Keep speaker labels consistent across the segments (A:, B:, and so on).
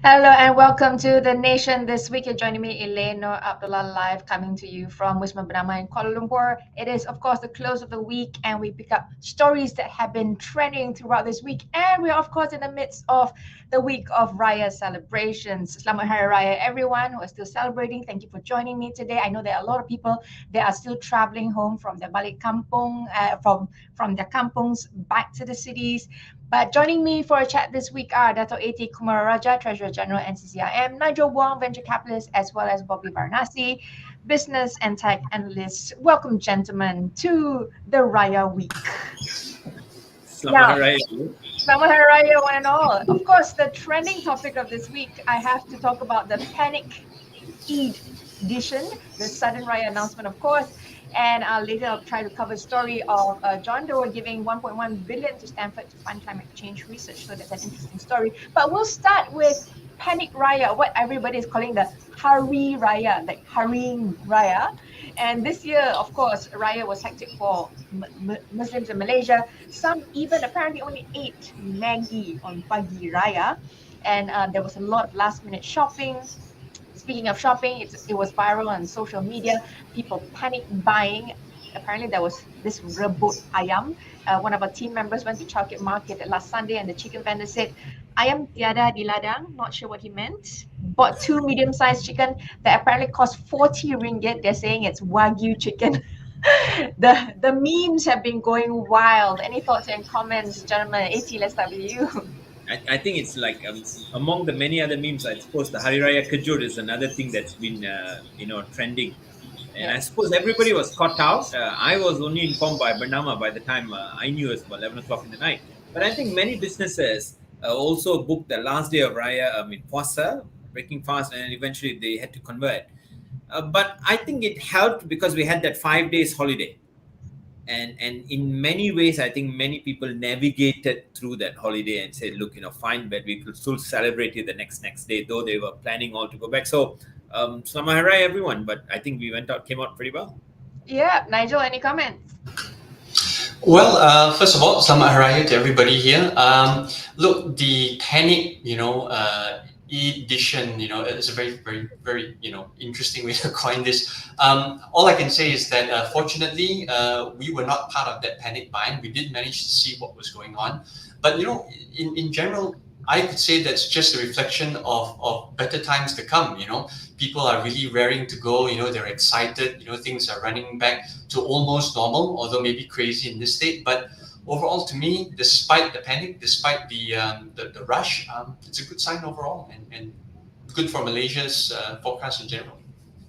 A: Hello and welcome to The Nation. This week you're joining me, Elane, Noor, Abdullah, live coming to you from Wisma Bernama in Kuala Lumpur. It is, of course, the close of the week and we pick up stories that have been trending throughout this week. And we're, of course, in the midst of the week of Raya celebrations. Selamat Hari Raya, everyone who is still celebrating. Thank you for joining me today. I know there are a lot of people that are still traveling home from their balik kampung, from their kampungs back to the cities. But joining me for a chat this week are Dato' A.T. KUMARARAJAH, Treasurer General NCCIM, Nigel Wong, Venture Capitalist, as well as Bobby Varanasi, Business and Tech Analyst. Welcome, gentlemen, to the Raya Week.
B: Selamat Hari Raya.
A: Selamat Hari Raya, one and all. Of course, the trending topic of this week, I have to talk about the panic EID-ITION, the sudden Raya announcement, of course. And later I'll try to cover the story of John Doe giving 1.1 billion to Stanford to fund climate change research. So that's an interesting story. But we'll start with Panic Raya, what everybody is calling the Hari Raya, like Haring Raya. And this year, of course, Raya was hectic for Muslims in Malaysia. Some even apparently only ate Maggi on Pagi Raya. And there was a lot of last minute shopping. Speaking of shopping, it was viral on social media. People panic buying. Apparently, there was this rebut ayam. One of our team members went to Chowkit Market last Sunday, and the chicken vendor said, "Ayam tiada di ladang." Not sure what he meant. Bought 2 medium-sized chicken that apparently cost 40 ringgit. They're saying it's Wagyu chicken. The memes have been going wild. Any thoughts and comments, gentlemen? AT, let's start with you.
B: I think it's like among the many other memes. I suppose the Hari Raya Kejur is another thing that's been trending, and I suppose everybody was caught out. I was only informed by Bernama by the time I knew it was about 11 o'clock in the night. But I think many businesses also booked the last day of Raya, Puasa, breaking fast, and eventually they had to convert. But I think it helped because we had that 5 days holiday. And in many ways, I think many people navigated through that holiday and said, look, fine, but we could still celebrate it the next day, though they were planning all to go back. So Selamat Hari Raya, everyone. But I think we came out pretty well.
A: Yeah, Nigel, any comments?
C: Well, first of all, Selamat Hari Raya to everybody here. Look, the panic, EID-ITION, it's a very, very, very, interesting way to coin this. All I can say is that fortunately, we were not part of that panic buying. We did manage to see what was going on. But, in general, I could say that's just a reflection of better times to come. People are really raring to go. They're excited. Things are running back to almost normal, although maybe crazy in this state. But overall, to me, despite the panic, despite the rush, it's a good sign overall, and good for Malaysia's forecast in general.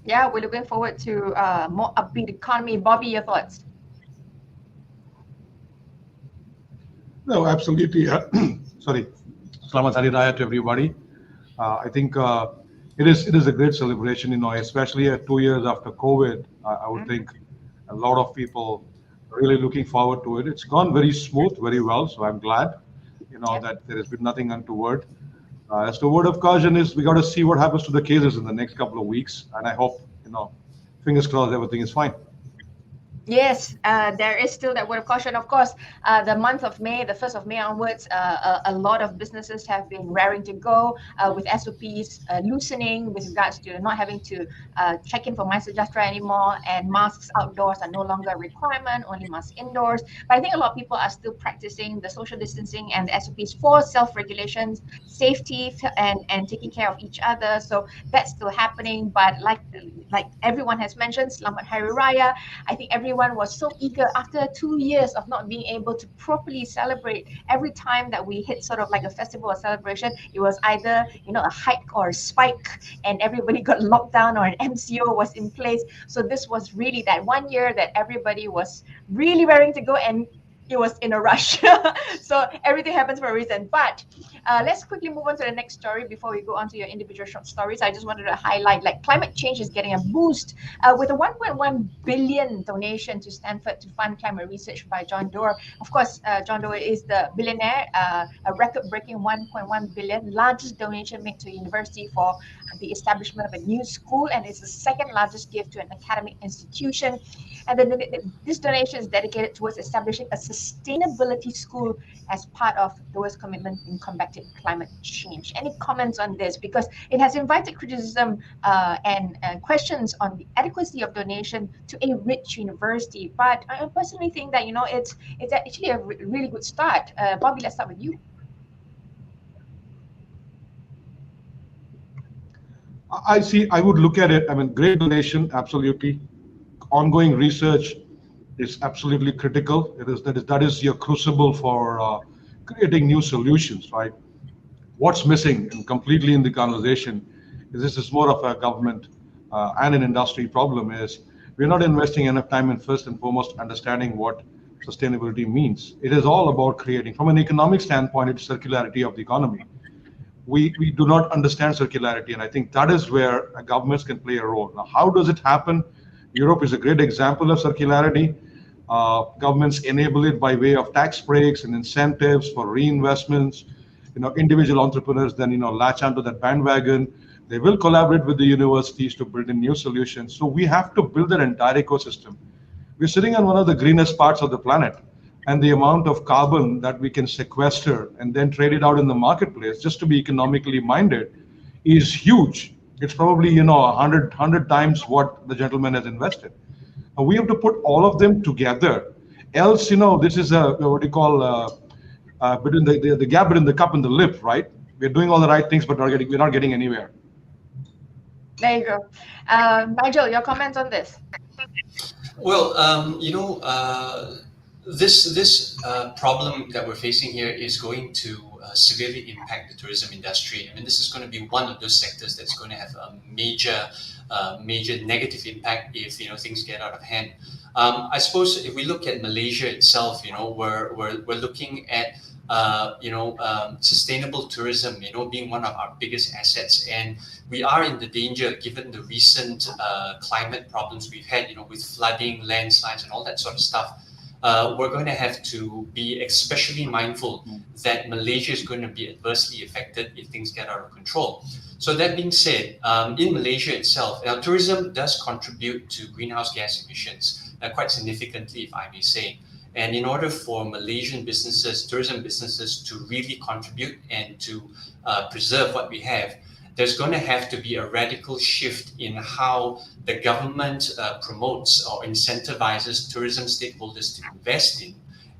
A: Yeah, we're looking forward to more upbeat economy. Bobby, your thoughts?
D: No, absolutely. Sorry. Selamat Hari Raya to everybody. I think it is a great celebration, especially 2 years after COVID. I would think a lot of people really looking forward to it. It's gone very smooth, very well. So I'm glad, that there has been nothing untoward. As the word of caution is, we got to see what happens to the cases in the next couple of weeks. And I hope, fingers crossed, everything is fine.
A: Yes, there is still that word of caution. Of course, the month of May, the 1st of May onwards, a lot of businesses have been raring to go with SOPs loosening with regards to not having to check in for MySejahtera anymore, and masks outdoors are no longer a requirement, only masks indoors. But I think a lot of people are still practicing the social distancing and the SOPs for self-regulations, safety, and taking care of each other. So that's still happening. But like everyone has mentioned, Selamat Hari Raya. I think everyone was so eager after 2 years of not being able to properly celebrate. Every time that we hit sort of like a festival or celebration, it was either a hike or a spike, and everybody got locked down or an MCO was in place. So this was really that 1 year that everybody was really raring to go, and it was in a rush. So everything happens for a reason. But let's quickly move on to the next story before we go on to your individual short stories. I just wanted to highlight climate change is getting a boost with a 1.1 billion donation to Stanford to fund climate research by John Doe. Of course, John Doe is the billionaire, a record-breaking 1.1 billion, largest donation made to a university for the establishment of a new school, and it's the second largest gift to an academic institution. And then this donation is dedicated towards establishing a sustainability school as part of DOA's commitment in combating climate change. Any comments on this? Because it has invited criticism and questions on the adequacy of donation to a rich university. But I personally think that, it's actually a really good start. Bobby, let's start with you.
D: I would look at it, great donation, absolutely. Ongoing research is absolutely critical. That is your crucible for creating new solutions, right? What's missing and completely in the conversation is this is more of a government and an industry problem is we're not investing enough time in first and foremost understanding what sustainability means. It is all about creating, from an economic standpoint, it's circularity of the economy. We do not understand circularity, and I think that is where governments can play a role. Now, how does it happen? Europe is a great example of circularity. Governments enable it by way of tax breaks and incentives for reinvestments. Individual entrepreneurs then latch onto that bandwagon. They will collaborate with the universities to build in new solutions. So we have to build an entire ecosystem. We're sitting on one of the greenest parts of the planet, and the amount of carbon that we can sequester and then trade it out in the marketplace just to be economically minded is huge. It's probably 100 times what the gentleman has invested. We have to put all of them together. Else, this is what you call between the gap between the cup and the lip, right? We're doing all the right things, but we're not getting anywhere.
A: There you go. Nigel, your comments on this?
C: Well, this problem that we're facing here is going to severely impact the tourism industry. This is going to be one of those sectors that's going to have a major negative impact if things get out of hand. I suppose if we look at Malaysia itself, we're looking at sustainable tourism, being one of our biggest assets, and we are in the danger given the recent climate problems we've had, with flooding, landslides, and all that sort of stuff. We're going to have to be especially mindful that Malaysia is going to be adversely affected if things get out of control. So that being said, in Malaysia itself, tourism does contribute to greenhouse gas emissions quite significantly, if I may say. And in order for Malaysian businesses, tourism businesses, to really contribute and to preserve what we have, there's going to have to be a radical shift in how the government promotes or incentivizes tourism stakeholders to invest in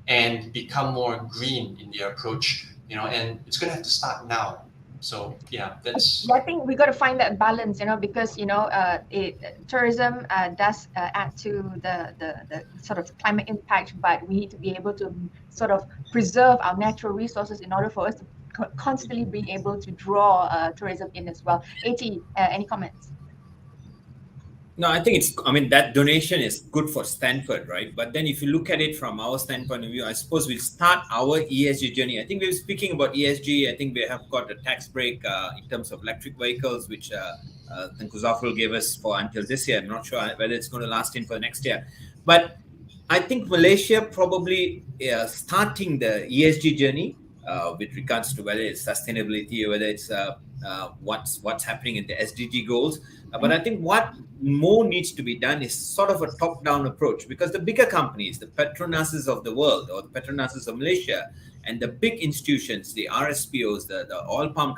C: and become more green in their approach, and it's going to have to start now. So yeah, that's.
A: I think we got to find that balance, because tourism does add to the sort of climate impact, but we need to be able to sort of preserve our natural resources in order for us to constantly being able to draw tourism in as well. AT, any comments?
B: No, I think that donation is good for Stanford, right? But then if you look at it from our standpoint of view, I suppose we'll start our ESG journey. I think we're speaking about ESG. I think we have got a tax break in terms of electric vehicles, which Tengku Zafrul gave us for until this year. I'm not sure whether it's going to last in for next year. But I think Malaysia probably starting the ESG journey with regards to whether it's sustainability or whether it's what's happening in the SDG goals. But I think what more needs to be done is sort of a top-down approach, because the bigger companies, the Petronases of the world or the Petronases of Malaysia, and the big institutions, the RSPOs, the oil palm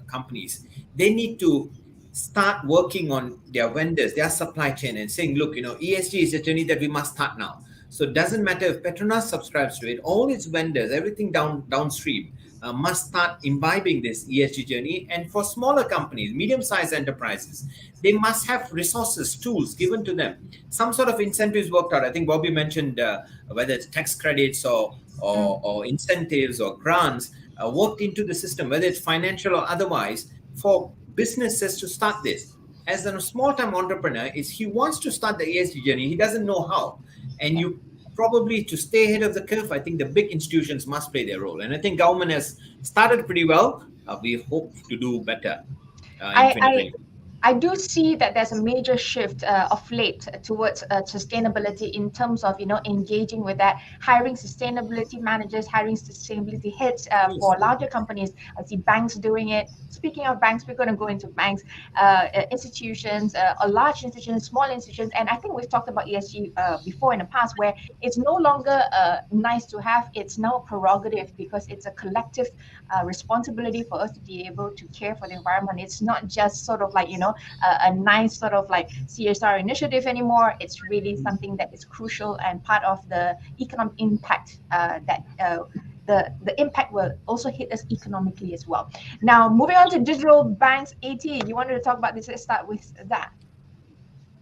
B: companies, they need to start working on their vendors, their supply chain, and saying, look, ESG is a journey that we must start now. So it doesn't matter if Petronas subscribes to it, all its vendors, everything downstream, must start imbibing this ESG journey. And for smaller companies, medium-sized enterprises, they must have resources, tools given to them. Some sort of incentives worked out. I think Bobby mentioned whether it's tax credits or incentives or grants worked into the system, whether it's financial or otherwise, for businesses to start this. As a small-time entrepreneur, he wants to start the ESG journey. He doesn't know how. And you probably, to stay ahead of the curve, I think the big institutions must play their role. And I think government has started pretty well. We hope to do better in 2020.
A: I do see that there's a major shift of late towards sustainability in terms of, engaging with that, hiring sustainability managers, hiring sustainability heads for larger companies. I see banks doing it. Speaking of banks, we're going to go into banks, institutions, large institutions, small institutions. And I think we've talked about ESG before in the past, where it's no longer nice to have, it's now a prerogative because it's a collective responsibility for us to be able to care for the environment. It's not just sort of like, a nice sort of like CSR initiative anymore. It's really something that is crucial and part of the economic impact that the impact will also hit us economically as well. Now, moving on to digital banks, AT, you wanted to talk about this. Let's start with that.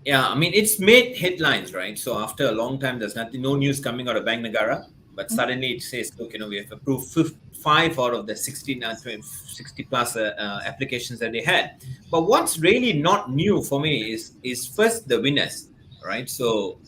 B: Yeah, I mean, it's made headlines, right? So after a long time, there's no news coming out of Bank Negara, but suddenly it says, look, we have approved 5 out of the 60 plus applications that they had. But what's really not new for me is first the winners, right? So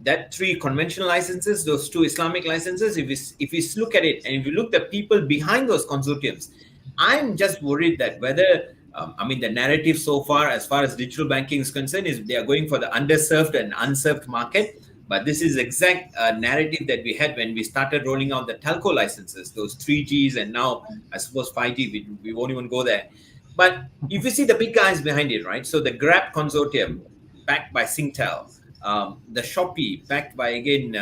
B: that 3 conventional licenses, those 2 Islamic licenses, if we look at it and if you look at the people behind those consortiums, I'm just worried that whether the narrative so far as digital banking is concerned is they are going for the underserved and unserved market. But this is exact narrative that we had when we started rolling out the telco licenses, those 3Gs, and now I suppose 5G, we won't even go there. But if you see the big guys behind it, right? So the Grab consortium, backed by Singtel, the Shopee, backed by, again,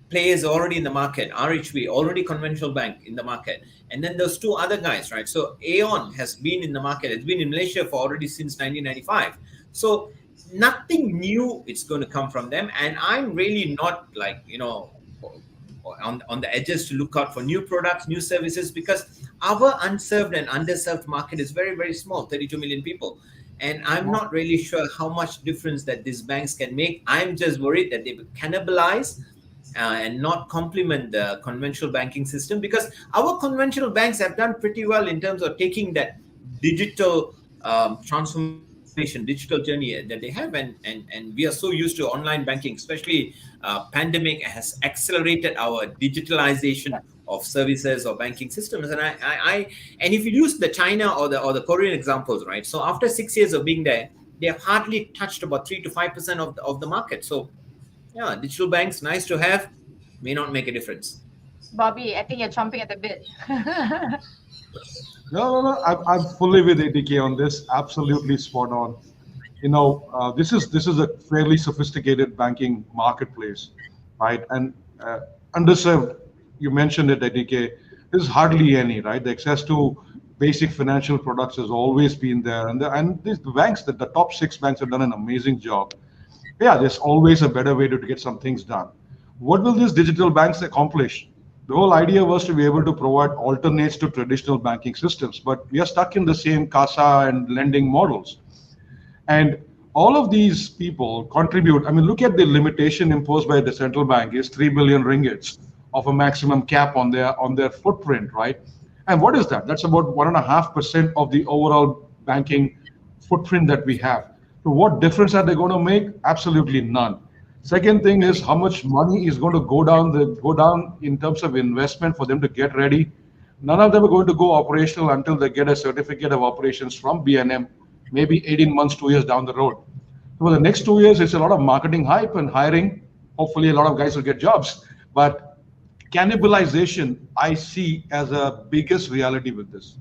B: players already in the market, RHB, already conventional bank in the market. And then those 2 other guys, right? So Aeon has been in the market. It's been in Malaysia for already since 1995. So nothing new is going to come from them. And I'm really not like, on the edges to look out for new products, new services, because our unserved and underserved market is very, very small, 32 million people. And I'm not really sure how much difference that these banks can make. I'm just worried that they will cannibalize and not complement the conventional banking system, because our conventional banks have done pretty well in terms of taking that digital transformation, digital journey that they have, and we are so used to online banking, especially pandemic has accelerated our digitalization of services or banking systems. And and if you use the China or the Korean examples, right? So after 6 years of being there, they have hardly touched about 3 to 5% of the market. So yeah, digital banks, nice to have, may not make a difference.
A: Bobby, I think you're chomping at the bit.
D: No. I'm fully with ATK on this. Absolutely spot on. This is a fairly sophisticated banking marketplace, right? And underserved, you mentioned it, ATK, there's hardly any, right? The access to basic financial products has always been there. And these banks, the top 6 banks have done an amazing job. Yeah, there's always a better way to get some things done. What will these digital banks accomplish? The whole idea was to be able to provide alternates to traditional banking systems, but we are stuck in the same CASA and lending models. And all of these people contribute. I mean, look at the limitation imposed by the central bank is 3 billion ringgits of a maximum cap on their footprint, right? And what is that? That's about 1.5% of the overall banking footprint that we have. So what difference are they going to make? Absolutely none. Second thing is how much money is going to go down in terms of investment for them to get ready. None of them are going to go operational until they get a certificate of operations from BNM, maybe 18 months, 2 years down the road. For the next 2 years, it's a lot of marketing hype and hiring. Hopefully, a lot of guys will get jobs. But cannibalization, I see as a biggest reality with this.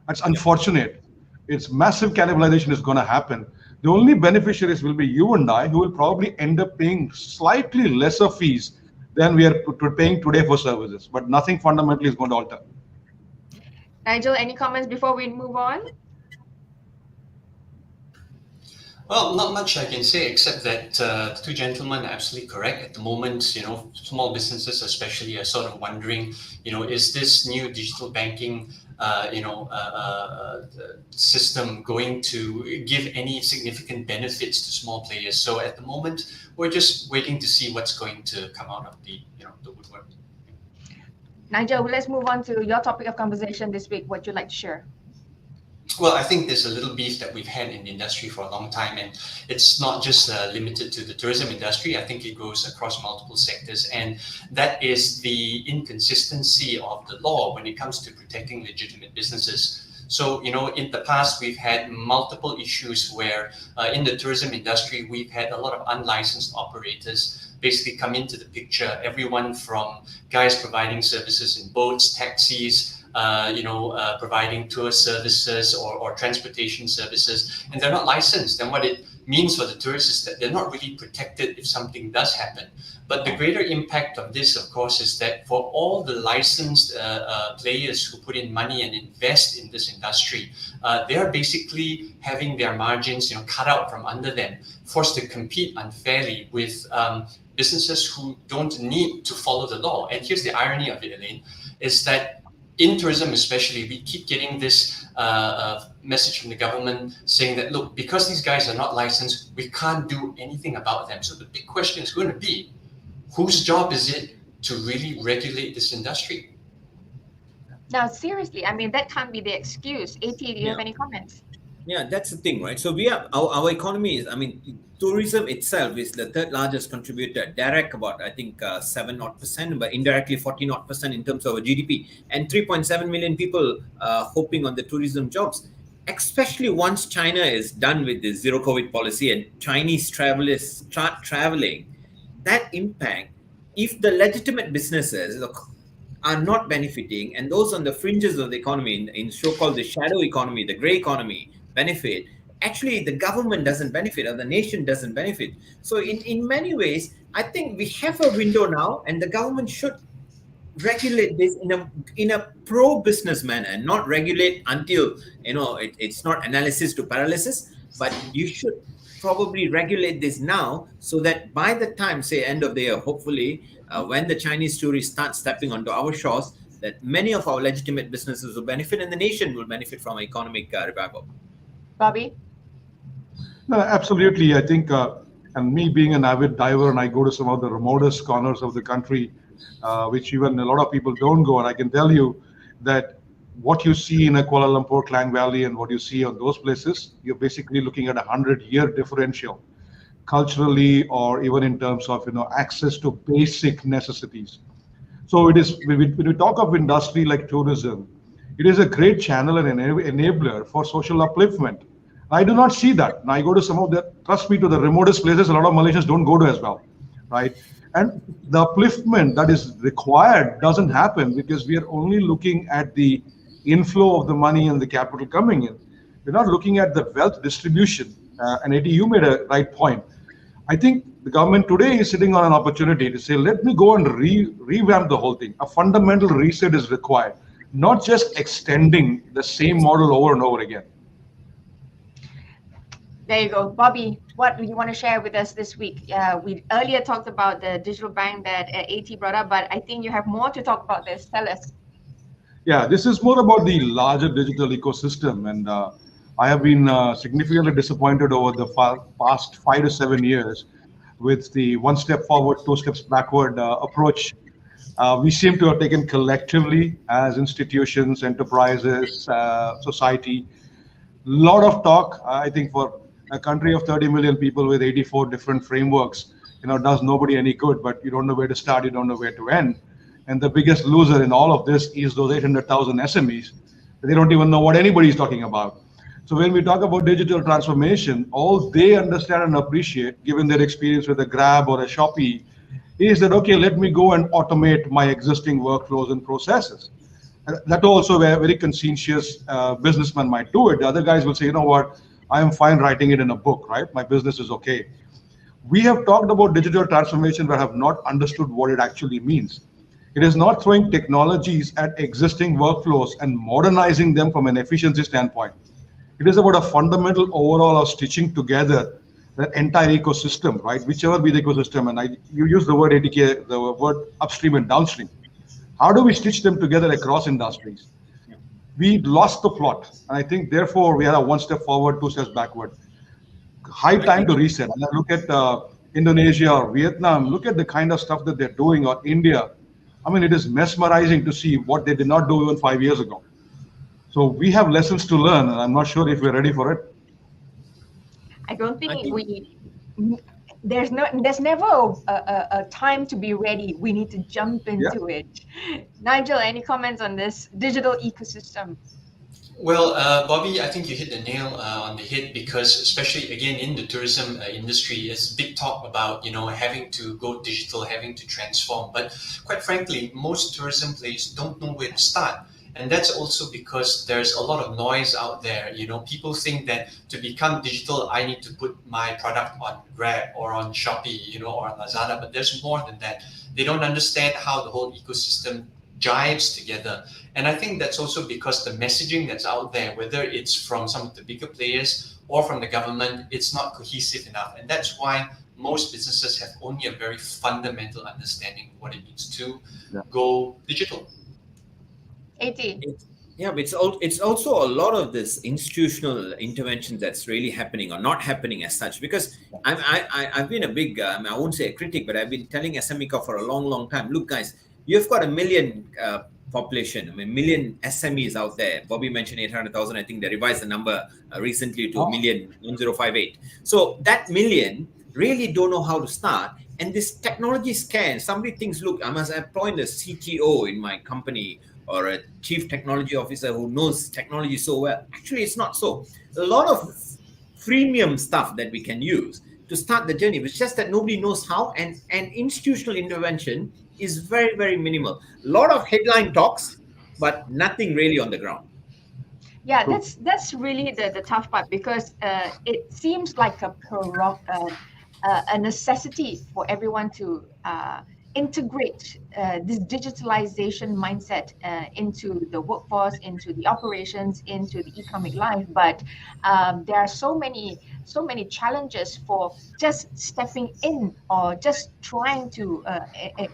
D: That's unfortunate. It's massive cannibalization is going to happen. The only beneficiaries will be you and I, who will probably end up paying slightly lesser fees than we are paying today for services. But nothing fundamentally is going to alter.
A: Nigel, any comments before we move on?
C: Well, not much I can say except that the 2 gentlemen are absolutely correct. At the moment, small businesses especially are sort of wondering, is this new digital banking system going to give any significant benefits to small players? So at the moment, we're just waiting to see what's going to come out of the woodwork.
A: Nigel, let's move on to your topic of conversation this week. What you'd like to share?
C: Well, I think there's a little beef that we've had in the industry for a long time, and it's not just limited to the tourism industry. I think it goes across multiple sectors, and that is the inconsistency of the law when it comes to protecting legitimate businesses. So, in the past, we've had multiple issues where in the tourism industry, we've had a lot of unlicensed operators basically come into the picture. Everyone from guys providing services in boats, taxis, providing tour services or transportation services, and they're not licensed. And what it means for the tourists is that they're not really protected if something does happen. But the greater impact of this, of course, is that for all the licensed players who put in money and invest in this industry, they're basically having their margins, cut out from under them, forced to compete unfairly with businesses who don't need to follow the law. And here's the irony of it, Elane, is that in tourism especially, we keep getting this message from the government saying that, look, because these guys are not licensed, we can't do anything about them. So the big question is going to be, whose job is it to really regulate this industry?
A: Now, seriously, I mean, that can't be the excuse. AT, do you have any comments?
B: Yeah, that's the thing, right? So we are, our economy is, tourism itself is the third largest contributor, direct about, I think, 7% but indirectly 14% in terms of our GDP, and 3.7 million people hoping on the tourism jobs, especially once China is done with the zero COVID policy and Chinese travelers start traveling. That impact, if the legitimate businesses are not benefiting and those on the fringes of the economy, in so-called the shadow economy, the gray economy, benefit, actually the government doesn't benefit or the nation doesn't benefit. So in many ways, I think we have a window now and the government should regulate this in a pro-business manner and not regulate until, it's not analysis to paralysis, but you should probably regulate this now so that by the time, say, end of the year, hopefully, when the Chinese tourists start stepping onto our shores, that many of our legitimate businesses will benefit and the nation will benefit from economic revival.
A: Bobby?
D: No, absolutely. I think, and me being an avid diver, and I go to some of the remotest corners of the country, which even a lot of people don't go, and I can tell you that what you see in a Kuala Lumpur, Klang Valley, and what you see on those places, you're basically looking at a 100-year differential, culturally or even in terms of access to basic necessities. So it is when we talk of industry like tourism, it is a great channel and enabler for social upliftment. I do not see that. And I go to some of the, trust me, to the remotest places, a lot of Malaysians don't go to as well, right? And the upliftment that is required doesn't happen because we are only looking at the inflow of the money and the capital coming in. We're not looking at the wealth distribution. And Eddie, you made a right point. I think the government today is sitting on an opportunity to say, let me go and revamp the whole thing. A fundamental reset is required, not just extending the same model over and over again.
A: There you go. Bobby, what do you want to share with us this week? We earlier talked about the digital bank that AT brought up, but I think you have more to talk about this. Tell us.
D: Yeah, this is more about the larger digital ecosystem. And I have been significantly disappointed over the past 5 to 7 years with the one step forward, 2 steps backward approach. We seem to have taken collectively as institutions, enterprises, society, lot of talk. I think for a country of 30 million people with 84 different frameworks, does nobody any good, but you don't know where to start, you don't know where to end. And the biggest loser in all of this is those 800,000 SMEs. They don't even know what anybody is talking about. So when we talk about digital transformation, all they understand and appreciate, given their experience with a Grab or a Shopee, is that, okay, let me go and automate my existing workflows and processes. And that also where a very conscientious businessman might do it. The other guys will say, you know what, I am fine writing it in a book, right? My business is okay. We have talked about digital transformation but have not understood what it actually means. It is not throwing technologies at existing workflows and modernizing them from an efficiency standpoint. It is about a fundamental overall of stitching together the entire ecosystem, right? Whichever be the ecosystem, and you use the word ATK, the word upstream and downstream. How do we stitch them together across industries? We lost the plot, and I think therefore we had a 1 step forward, 2 steps backward. High time to reset. And I look at Indonesia or Vietnam, look at the kind of stuff that they're doing, or India. I mean, it is mesmerizing to see what they did not do even 5 years ago. So we have lessons to learn, and I'm not sure if we're ready for it.
A: I don't think there's never a time to be ready. We need to jump into it. Nigel, any comments on this digital ecosystem?
C: Well, Bobby, I think you hit the nail on the head, because especially again in the tourism industry, it's big talk about having to go digital, having to transform. But quite frankly, most tourism players don't know where to start, and that's also because there's a lot of noise out there. People think that to become digital, I need to put my product on Grab or on Shopee, or on Lazada. But there's more than that. They don't understand how the whole ecosystem jives together. And I think that's also because the messaging that's out there, whether it's from some of the bigger players or from the government, it's not cohesive enough. And that's why most businesses have only a very fundamental understanding of what it means to go digital.
A: 80.
B: Yeah, but it's also a lot of this institutional intervention that's really happening or not happening as such. Because I've been a big, I won't say a critic, but I've been telling SMECA for a long time. Look, guys, you've got a million population, million SMEs out there. Bobby mentioned 800,000. I think they revised the number recently to 1,058. So that million really don't know how to start. And this technology scan, somebody thinks, look, I must appoint a CTO in my company or a chief technology officer who knows technology so well. Actually, it's not so. A lot of freemium stuff that we can use to start the journey. It's just that nobody knows how, and institutional intervention is very, very minimal. A lot of headline talks, but nothing really on the ground.
A: Yeah, that's really the tough part, because it seems like a necessity for everyone to integrate this digitalization mindset into the workforce, into the operations, into the economic life. But there are so many challenges for just stepping in or just trying to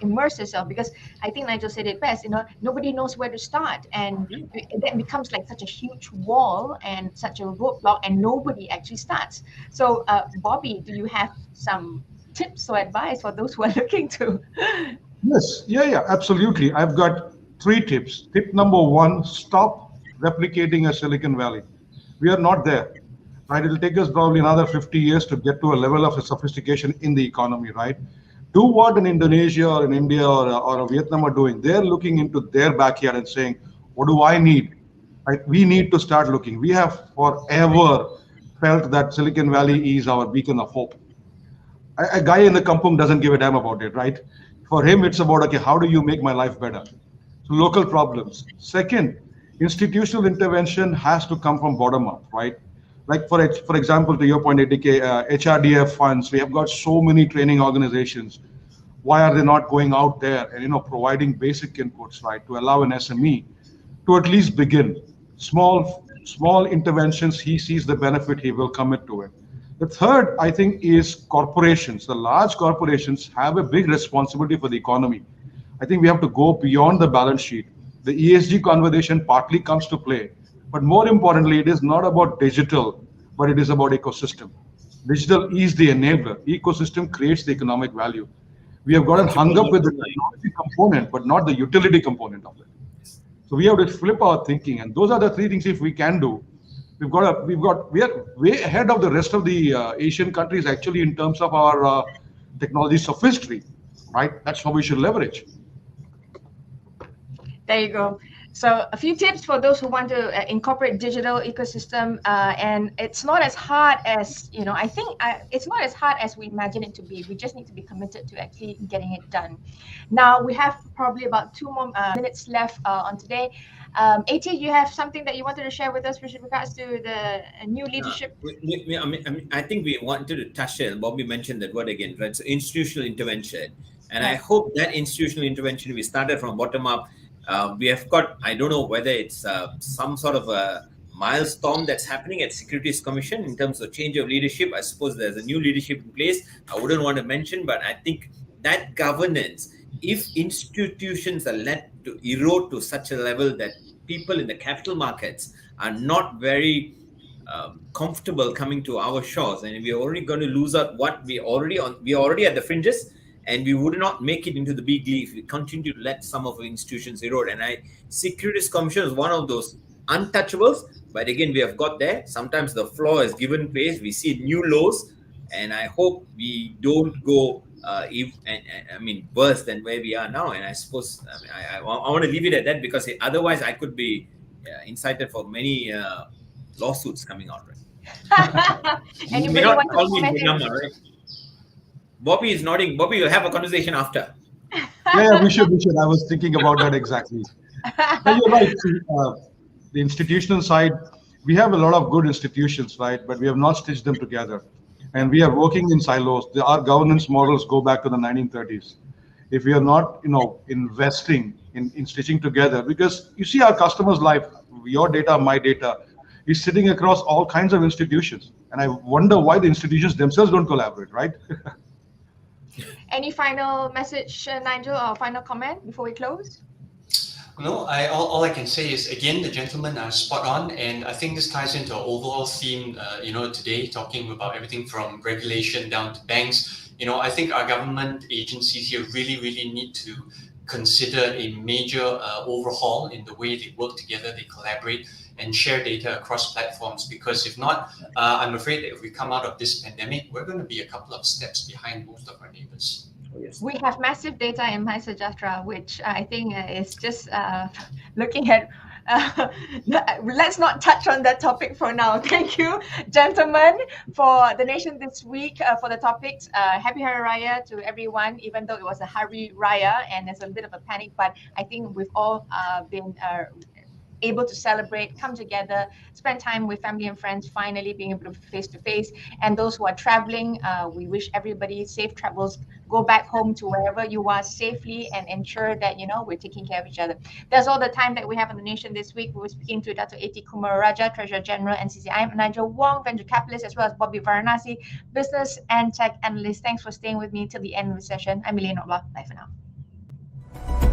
A: immerse yourself, because I think Nigel said it best, nobody knows where to start, and that becomes like such a huge wall and such a roadblock, and nobody actually starts. So Bobby, do you have some tips or advice for those who are looking to?
D: Yes, yeah, absolutely. I've got 3 tips. Tip number 1, stop replicating a Silicon Valley. We are not there, right? It'll take us probably another 50 years to get to a level of sophistication in the economy, right? Do what in Indonesia or in India or Vietnam are doing. They're looking into their backyard and saying, what do I need? Right? We need to start looking. We have forever felt that Silicon Valley is our beacon of hope. A guy in the kampung doesn't give a damn about it, right? For him, it's about, okay, how do you make my life better? So local problems. Second, institutional intervention has to come from bottom up, right? Like for example, to your point, ATK, HRDF funds, we have got so many training organizations. Why are they not going out there and providing basic inputs, right, to allow an SME to at least begin small interventions? He sees the benefit, he will commit to it. The third, I think, is corporations. The large corporations have a big responsibility for the economy. I think we have to go beyond the balance sheet. The ESG conversation partly comes to play, but more importantly, it is not about digital, but it is about ecosystem. Digital is the enabler. Ecosystem creates the economic value. We have gotten hung up with the technology component, but not the utility component of it. So we have to flip our thinking, and those are the 3 things. If we can do, we are way ahead of the rest of the Asian countries actually in terms of our technology sophistry, right? That's how we should leverage.
A: There you go. So a few tips for those who want to incorporate digital ecosystem, and it's not as hard as I think it's not as hard as we imagine it to be. We just need to be committed to actually getting it done. Now we have probably about 2 more minutes left on today. AT, you have something that you wanted to share with us with regards to the new leadership?
B: I think we wanted to touch it. Bobby mentioned that word again, right? So institutional intervention, and I hope that institutional intervention we started from bottom up. We have got, I don't know whether it's some sort of a milestone that's happening at Securities Commission in terms of change of leadership. I suppose there's a new leadership in place. I wouldn't want to mention, but I think that governance, if institutions are let to erode to such a level that people in the capital markets are not very comfortable coming to our shores, and we're already going to lose out what we're already at the fringes, and we would not make it into the big league if we continue to let some of our institutions erode. And Securities Commission is one of those untouchables, but again, we have got there. Sometimes the floor is given place. We see new lows, and I hope we don't go worse than where we are now. And I suppose I want to leave it at that, because otherwise I could be incited for many lawsuits coming out. Right? You
A: Anybody
B: may not
A: want to
B: call me
A: comment in?
B: Munama, right? Bobby is nodding. Bobby, we'll have a conversation after.
D: Yeah, we should. I was thinking about that exactly. No, you're right. See, the institutional side, we have a lot of good institutions, right? But we have not stitched them together. And we are working in silos. Our governance models go back to the 1930s. If we are not, investing in stitching together, because you see our customers' life, your data, my data, is sitting across all kinds of institutions. And I wonder why the institutions themselves don't collaborate, right?
A: Any final message, Nigel, or final comment before we close?
C: No, all I can say is, again, the gentlemen are spot on, and I think this ties into our overall theme, today, talking about everything from regulation down to banks. I think our government agencies here really, really need to consider a major overhaul in the way they work together, they collaborate, and share data across platforms. Because if not, I'm afraid that if we come out of this pandemic, we're going to be a couple of steps behind most of our neighbors.
B: Oh, yes.
A: We have massive data in MySejahtera, which I think is just looking at. Let's not touch on that topic for now. Thank you, gentlemen, for the nation this week for the topics. Happy Hari Raya to everyone, even though it was a Hari Raya and there's a bit of a panic, but I think we've all been able to celebrate, come together, spend time with family and friends, finally being able to face to face. And those who are traveling, we wish everybody safe travels. Go back home to wherever you are safely and ensure that, we're taking care of each other. That's all the time that we have on the nation this week. We were speaking to Datuk A.T. KUMARARAJAH, Treasurer General, NCCIM, Nigel Wong, Venture Capitalist, as well as Bobby VARANASI, Business and Tech Analyst. Thanks for staying with me till the end of the session. I'm Elane. Bye for now.